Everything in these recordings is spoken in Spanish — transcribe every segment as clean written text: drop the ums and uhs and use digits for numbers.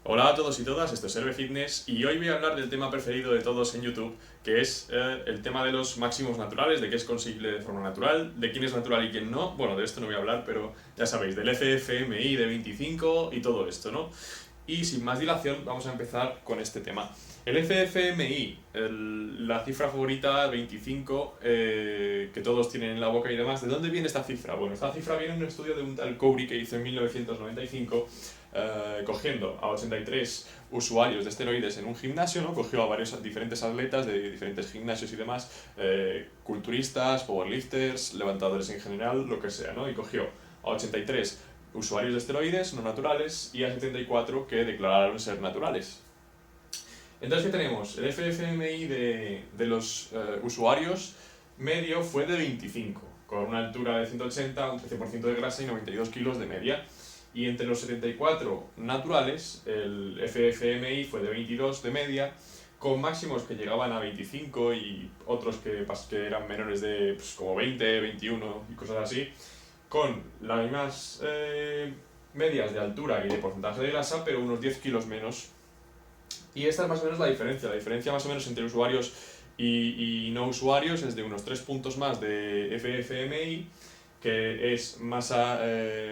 Hola a todos y todas, esto es Herbe Fitness y hoy voy a hablar del tema preferido de todos en YouTube, que es el tema de los máximos naturales, de qué es conseguible de forma natural, de quién es natural y quién no. Bueno, de esto no voy a hablar, pero ya sabéis, del FFMI de 25 y todo esto, ¿no? Y sin más dilación, vamos a empezar con este tema. El FFMI, la cifra favorita 25, que todos tienen en la boca y demás, ¿de dónde viene esta cifra? Bueno, esta cifra viene de un estudio de un tal Cowrie que hizo en 1995, cogiendo a 83 usuarios de esteroides en un gimnasio, ¿no? Cogió a varios diferentes atletas de diferentes gimnasios y demás, culturistas, powerlifters, levantadores en general, lo que sea, ¿no? Y cogió a 83 usuarios de esteroides no naturales y a 74 que declararon ser naturales. Entonces, ¿qué tenemos? El FFMI de los usuarios medio fue de 25, con una altura de 180, un 13% de grasa y 92 kilos de media. Y entre los 74 naturales, el FFMI fue de 22 de media, con máximos que llegaban a 25 y otros que eran menores de pues, como 20, 21 y cosas así, con las mismas medias de altura y de porcentaje de grasa, pero unos 10 kilos menos. Y esta es más o menos la diferencia más o menos entre usuarios y no usuarios es de unos 3 puntos más de FFMI, que es masa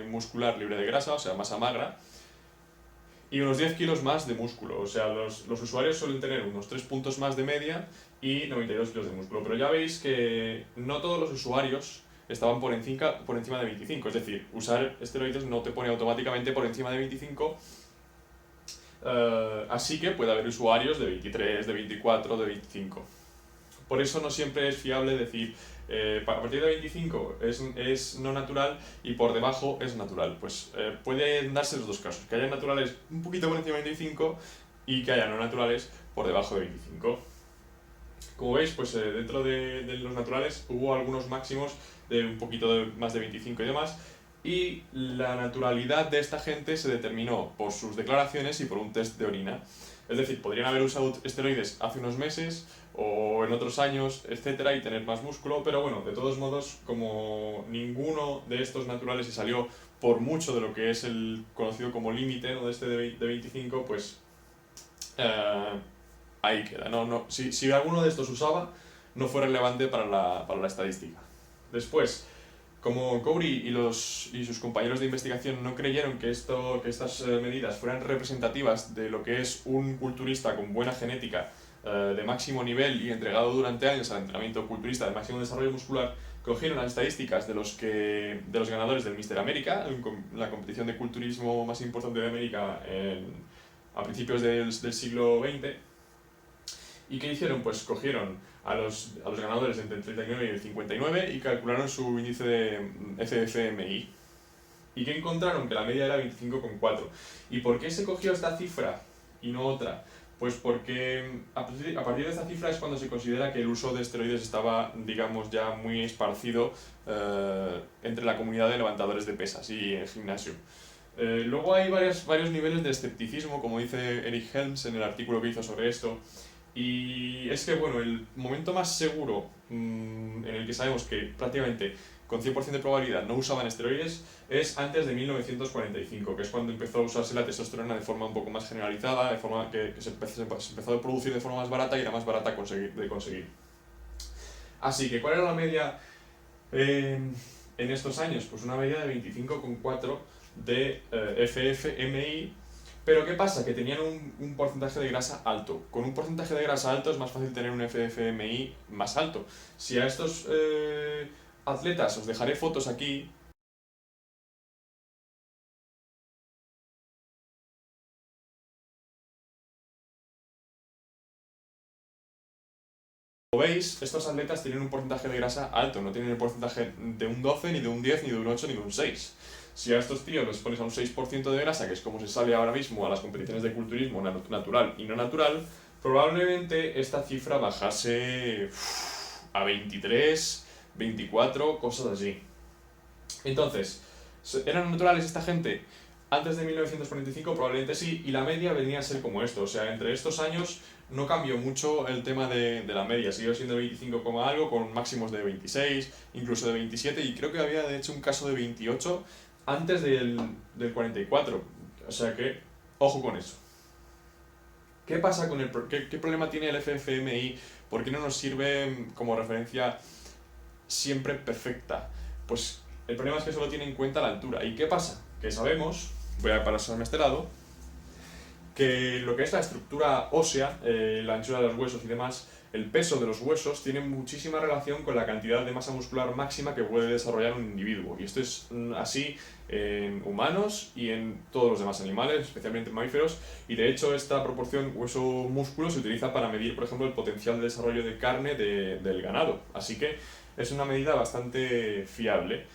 muscular libre de grasa, o sea, masa magra, y unos 10 kilos más de músculo. O sea, los usuarios suelen tener unos 3 puntos más de media y 92 kilos de músculo. Pero ya veis que no todos los usuarios estaban por encima de 25. Es decir, usar esteroides no te pone automáticamente por encima de 25. Así que puede haber usuarios de 23, de 24, de 25. Por eso no siempre es fiable decir a partir de 25 es no natural y por debajo es natural. Pues pueden darse los dos casos, que haya naturales un poquito por encima de 25 y que haya no naturales por debajo de 25. Como veis, pues dentro de los naturales hubo algunos máximos de un poquito más de 25 y demás, y la naturalidad de esta gente se determinó por sus declaraciones y por un test de orina. Es decir, podrían haber usado esteroides hace unos meses o en otros años, etcétera, y tener más músculo, pero bueno, de todos modos, como ninguno de estos naturales se salió por mucho de lo que es el conocido como límite, ¿no? De este de 25, pues eh, ahí queda. Si alguno de estos usaba, no fue relevante para la estadística. Después, como Cowrie y sus compañeros de investigación no creyeron que estas medidas fueran representativas de lo que es un culturista con buena genética, de máximo nivel y entregado durante años al entrenamiento culturista de máximo desarrollo muscular, cogieron las estadísticas de los ganadores del Mister América, la competición de culturismo más importante de América a principios del siglo XX. ¿Y qué hicieron? Pues cogieron a los ganadores entre el 39 y el 59 y calcularon su índice de FFMI. ¿Y qué encontraron? Que la media era 25,4. ¿Y por qué se cogió esta cifra y no otra? Pues porque a partir de esta cifra es cuando se considera que el uso de esteroides estaba, digamos, ya muy esparcido entre la comunidad de levantadores de pesas y el gimnasio. Luego hay varios niveles de escepticismo, como dice Eric Helms en el artículo que hizo sobre esto. Y es que, bueno, el momento más seguro en el que sabemos que prácticamente con 100% de probabilidad no usaban esteroides es antes de 1945, que es cuando empezó a usarse la testosterona de forma un poco más generalizada, de forma que se empezó a producir de forma más barata y era más barata de conseguir. Así que, ¿cuál era la media en estos años? Pues una media de 25,4 de FFMI. Pero ¿qué pasa? Que tenían un porcentaje de grasa alto. Con un porcentaje de grasa alto es más fácil tener un FFMI más alto. Si a estos atletas, os dejaré fotos aquí, como veis, estos atletas tienen un porcentaje de grasa alto, no tienen el porcentaje de un 12, ni de un 10, ni de un 8, ni de un 6. Si a estos tíos les pones a un 6% de grasa, que es como se sale ahora mismo a las competiciones de culturismo natural y no natural, probablemente esta cifra bajase a 23, 24, cosas así. Entonces, ¿eran naturales esta gente? Antes de 1945 probablemente sí, y la media venía a ser como esto, o sea, entre estos años no cambió mucho el tema de la media, siguió siendo 25, algo, con máximos de 26, incluso de 27, y creo que había de hecho un caso de 28 antes del 44, o sea que, ojo con eso. ¿Qué pasa con qué problema tiene el FFMI? ¿Por qué no nos sirve como referencia siempre perfecta? Pues el problema es que solo tiene en cuenta la altura. ¿Y qué pasa? Que sabemos, voy a pasarme a este lado, que lo que es la estructura ósea, la anchura de los huesos y demás, el peso de los huesos tiene muchísima relación con la cantidad de masa muscular máxima que puede desarrollar un individuo. Y esto es así en humanos y en todos los demás animales, especialmente en mamíferos. Y de hecho esta proporción hueso-músculo se utiliza para medir, por ejemplo, el potencial de desarrollo de carne del ganado. Así que es una medida bastante fiable.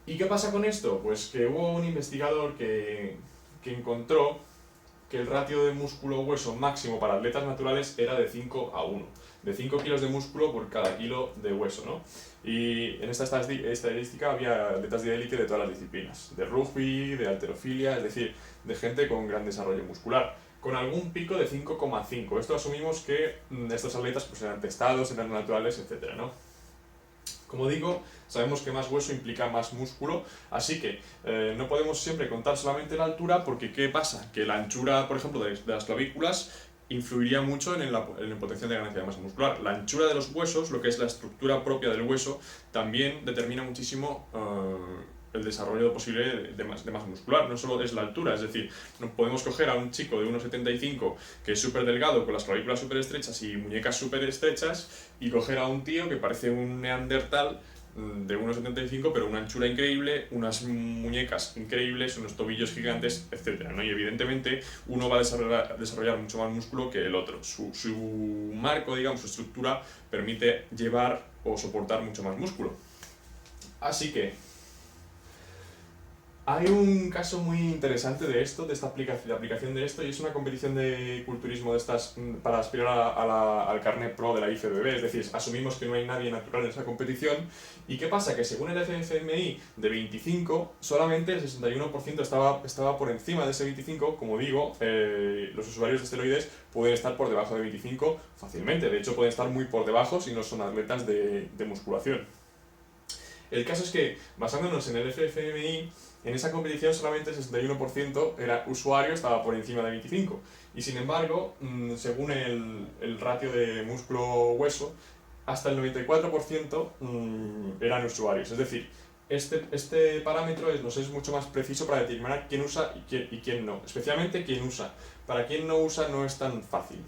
¿Y qué pasa con esto? Pues que hubo un investigador que encontró que el ratio de músculo-hueso máximo para atletas naturales era de 5 a 1, de 5 kilos de músculo por cada kilo de hueso, ¿no? Y en esta estadística había atletas de élite de todas las disciplinas, de rugby, de halterofilia, es decir, de gente con gran desarrollo muscular, con algún pico de 5,5. Esto asumimos que estos atletas pues, eran testados, eran naturales, etcétera, ¿no? Como digo, sabemos que más hueso implica más músculo, así que no podemos siempre contar solamente la altura, porque ¿qué pasa? Que la anchura, por ejemplo, de las clavículas influiría mucho en el potencial de ganancia de masa muscular. La anchura de los huesos, lo que es la estructura propia del hueso, también determina muchísimo el desarrollo posible de masa muscular. No solo es la altura, es decir, no podemos coger a un chico de 1,75 que es súper delgado, con las clavículas súper estrechas y muñecas súper estrechas, y coger a un tío que parece un neandertal de 1,75 pero una anchura increíble, unas muñecas increíbles, unos tobillos gigantes, etc., ¿no? Y evidentemente uno va a desarrollar mucho más músculo que el otro. Su marco, digamos, su estructura permite llevar o soportar mucho más músculo. Así que hay un caso muy interesante de esto, de esta aplicación de esto, y es una competición de culturismo de estas para aspirar al carnet pro de la IFBB, es decir, asumimos que no hay nadie natural en esa competición. ¿Y qué pasa? Que según el FFMI de 25, solamente el 61% estaba por encima de ese 25, como digo, los usuarios de esteroides pueden estar por debajo de 25 fácilmente, de hecho pueden estar muy por debajo si no son atletas de musculación. El caso es que, basándonos en el FFMI, en esa competición solamente el 61% era usuario, estaba por encima de 25. Y sin embargo, según el ratio de músculo-hueso, hasta el 94% eran usuarios. Es decir, este parámetro nos es mucho más preciso para determinar quién usa y quién no. Especialmente quién usa. Para quien no usa no es tan fácil.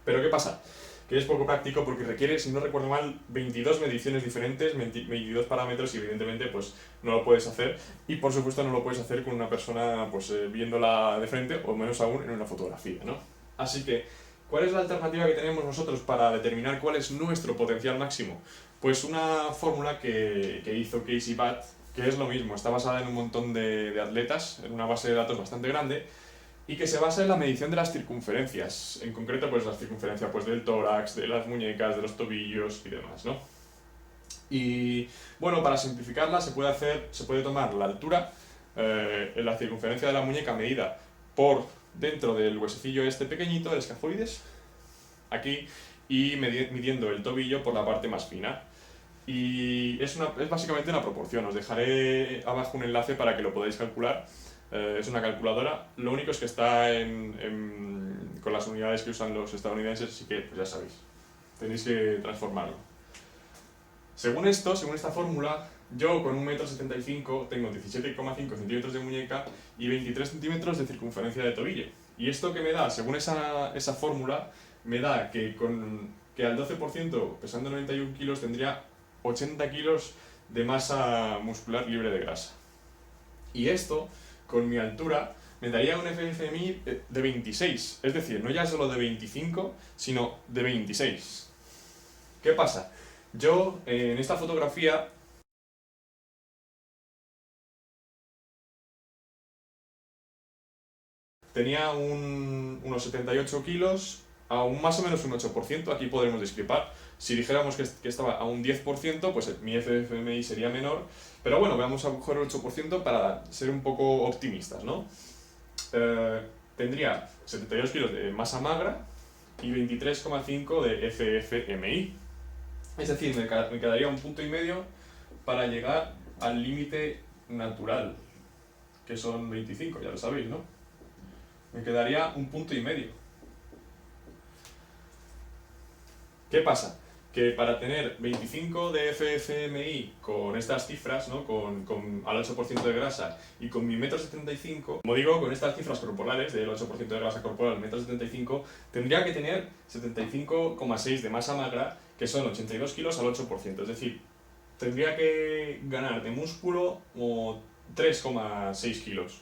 Pero ¿qué pasa? Que es poco práctico porque requiere, si no recuerdo mal, 22 mediciones diferentes, 22 parámetros, y evidentemente pues no lo puedes hacer, y por supuesto no lo puedes hacer con una persona pues viéndola de frente, o menos aún en una fotografía, ¿no? Así que, ¿cuál es la alternativa que tenemos nosotros para determinar cuál es nuestro potencial máximo? Pues una fórmula que hizo Casey Butt, que es lo mismo, está basada en un montón de atletas, en una base de datos bastante grande, y que se basa en la medición de las circunferencias, en concreto pues las circunferencias pues, del tórax, de las muñecas, de los tobillos y demás, ¿no? Y bueno, para simplificarla se puede tomar la altura, la circunferencia de la muñeca medida por dentro del huesecillo este pequeñito, el escafoides, aquí, y midiendo el tobillo por la parte más fina. Y es básicamente una proporción, os dejaré abajo un enlace para que lo podáis calcular. Es una calculadora, lo único es que está con las unidades que usan los estadounidenses, así que pues ya sabéis, tenéis que transformarlo. Según esta fórmula, yo con 1,75 m tengo 17,5 centímetros de muñeca y 23 centímetros de circunferencia de tobillo. Y esto que me da, según esa fórmula, me da que al 12%, pesando 91 kilos, tendría 80 kilos de masa muscular libre de grasa. Y esto, con mi altura, me daría un FFMI de 26, es decir, no ya solo de 25, sino de 26. ¿Qué pasa? Yo, en esta fotografía, tenía unos 78 kilos, a más o menos un 8%, aquí podremos discrepar. Si dijéramos que estaba a un 10%, pues mi FFMI sería menor, pero bueno, veamos a lo mejor el 8% para ser un poco optimistas, ¿no? Tendría 72 kilos de masa magra y 23,5 de FFMI. Es decir, me quedaría un punto y medio para llegar al límite natural, que son 25, ya lo sabéis, ¿no? Me quedaría 1,5 puntos. ¿Qué pasa? Que para tener 25 de FFMI con estas cifras, ¿no? Al 8% de grasa y con mi 1,75 m, como digo, con estas cifras corporales del 8% de grasa corporal al 1,75 m, tendría que tener 75,6 de masa magra, que son 82 kilos al 8%. Es decir, tendría que ganar de músculo como 3,6 kilos.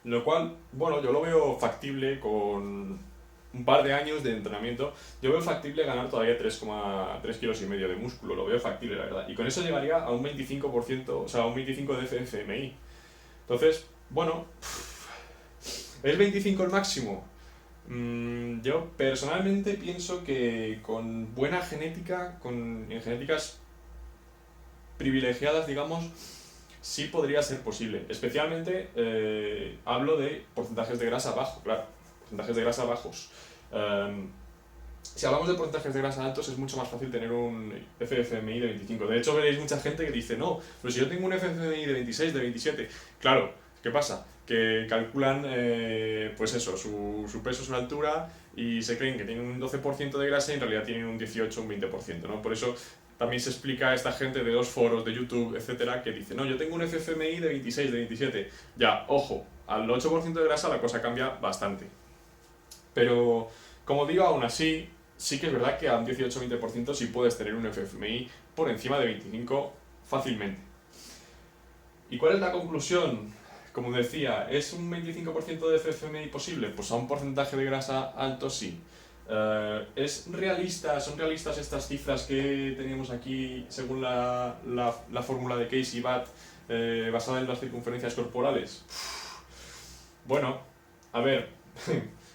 Lo cual, bueno, yo lo veo factible con un par de años de entrenamiento. Yo veo factible ganar todavía 3,3 kilos y medio de músculo. Lo veo factible, la verdad. Y con eso llegaría a un 25%, o sea, a un 25 de FFMI. Entonces, bueno, ¿es 25 el máximo? Yo personalmente pienso que con buena genética, en genéticas privilegiadas, digamos, sí podría ser posible. Especialmente hablo de porcentajes de grasa bajo, claro, porcentajes de grasa bajos. Si hablamos de porcentajes de grasa altos, es mucho más fácil tener un FFMI de 25. De hecho, veréis mucha gente que dice, no, pero si yo tengo un FFMI de 26, de 27, claro, ¿qué pasa? Que calculan, pues eso, su peso, su altura, y se creen que tienen un 12% de grasa y en realidad tienen un 18 o un 20%, ¿no? Por eso también se explica a esta gente de los foros de YouTube, etcétera, que dice, no, yo tengo un FFMI de 26, de 27. Ya, ojo, al 8% de grasa la cosa cambia bastante. Pero, como digo, aún así, sí que es verdad que a un 18-20% sí puedes tener un FFMI por encima de 25 fácilmente. ¿Y cuál es la conclusión? Como decía, ¿es un 25% de FFMI posible? Pues a un porcentaje de grasa alto sí. ¿Son realistas estas cifras que teníamos aquí según la fórmula de Casey Batt basada en las circunferencias corporales? Bueno, a ver,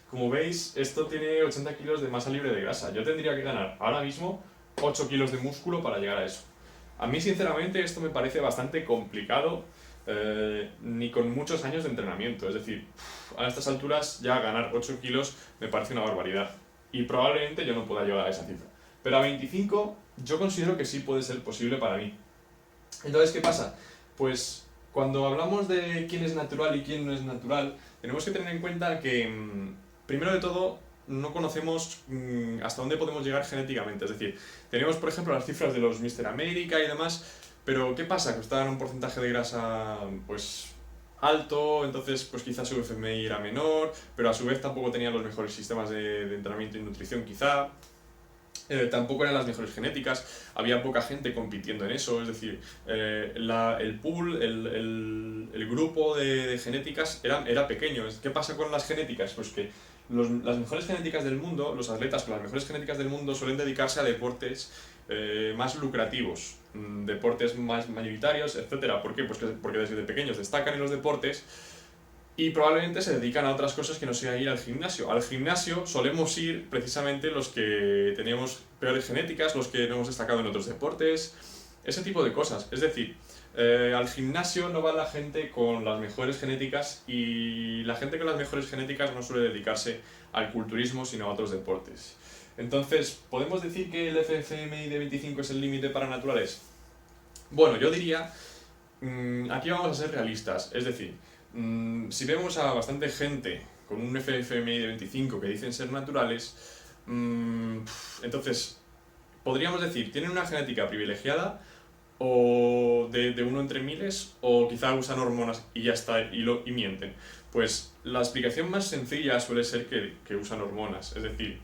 como veis, esto tiene 80 kilos de masa libre de grasa. Yo tendría que ganar ahora mismo 8 kilos de músculo para llegar a eso. A mí, sinceramente, esto me parece bastante complicado, ni con muchos años de entrenamiento. Es decir, a estas alturas ya ganar 8 kilos me parece una barbaridad. Y probablemente yo no pueda llegar a esa cifra. Pero a 25 yo considero que sí puede ser posible para mí. Entonces, ¿qué pasa? Pues cuando hablamos de quién es natural y quién no es natural, tenemos que tener en cuenta que, primero de todo, no conocemos hasta dónde podemos llegar genéticamente. Es decir, tenemos, por ejemplo, las cifras de los Mr. América y demás, pero ¿qué pasa? Que estaban en un porcentaje de grasa, pues, alto, entonces pues quizás su FMI era menor, pero a su vez tampoco tenía los mejores sistemas de entrenamiento y nutrición quizá. Tampoco eran las mejores genéticas, había poca gente compitiendo en eso, es decir, el pool, el grupo de genéticas era pequeño. ¿Qué pasa con las genéticas? Pues que las mejores genéticas del mundo, los atletas con las mejores genéticas del mundo suelen dedicarse a deportes más lucrativos, deportes más mayoritarios, etcétera. ¿Por qué? Pues porque desde pequeños destacan en los deportes y probablemente se dedican a otras cosas que no sea ir al gimnasio. Al gimnasio solemos ir precisamente los que teníamos peores genéticas, los que no hemos destacado en otros deportes, ese tipo de cosas. Es decir, al gimnasio no va la gente con las mejores genéticas y la gente con las mejores genéticas no suele dedicarse al culturismo sino a otros deportes. Entonces, ¿podemos decir que el FFMI de 25 es el límite para naturales? Bueno, yo diría, aquí vamos a ser realistas, es decir, si vemos a bastante gente con un FFMI de 25 que dicen ser naturales, entonces podríamos decir, tienen una genética privilegiada o de uno entre miles, o quizá usan hormonas y ya está, y mienten. Pues la explicación más sencilla suele ser que usan hormonas, es decir,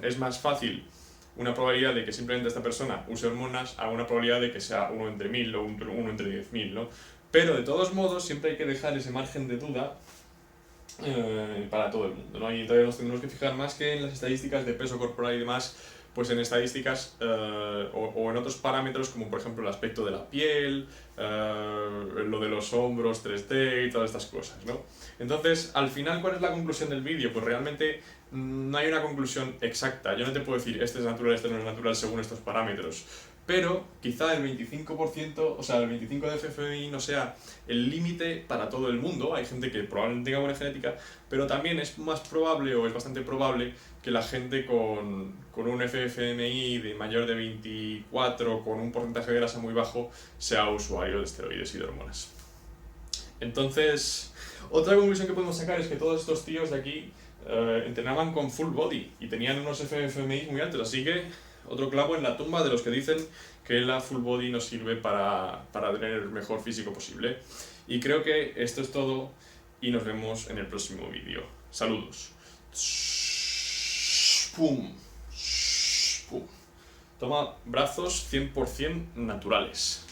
es más fácil una probabilidad de que simplemente esta persona use hormonas a una probabilidad de que sea uno entre 1000 o uno entre 10.000, ¿no? Pero de todos modos siempre hay que dejar ese margen de duda para todo el mundo, ¿no? Y entonces nos tendremos que fijar más que en las estadísticas de peso corporal y demás, pues en estadísticas o en otros parámetros como por ejemplo el aspecto de la piel, lo de los hombros 3D y todas estas cosas, ¿no? Entonces, al final, ¿cuál es la conclusión del vídeo? Pues realmente no hay una conclusión exacta. Yo no te puedo decir este es natural, este no es natural según estos parámetros. Pero quizá el 25%, o sea, el 25 de FFMI no sea el límite para todo el mundo. Hay gente que probablemente tenga buena genética, pero también es más probable o es bastante probable que la gente con un FFMI de mayor de 24, con un porcentaje de grasa muy bajo, sea usuario de esteroides y de hormonas. Entonces, Otra conclusión que podemos sacar es que todos estos tíos de aquí entrenaban con full body y tenían unos FMI muy altos, así que otro clavo en la tumba de los que dicen que la full body nos sirve para tener el mejor físico posible. Y creo que esto es todo y nos vemos en el próximo vídeo. Saludos. Pum. Pum. Toma brazos 100% naturales.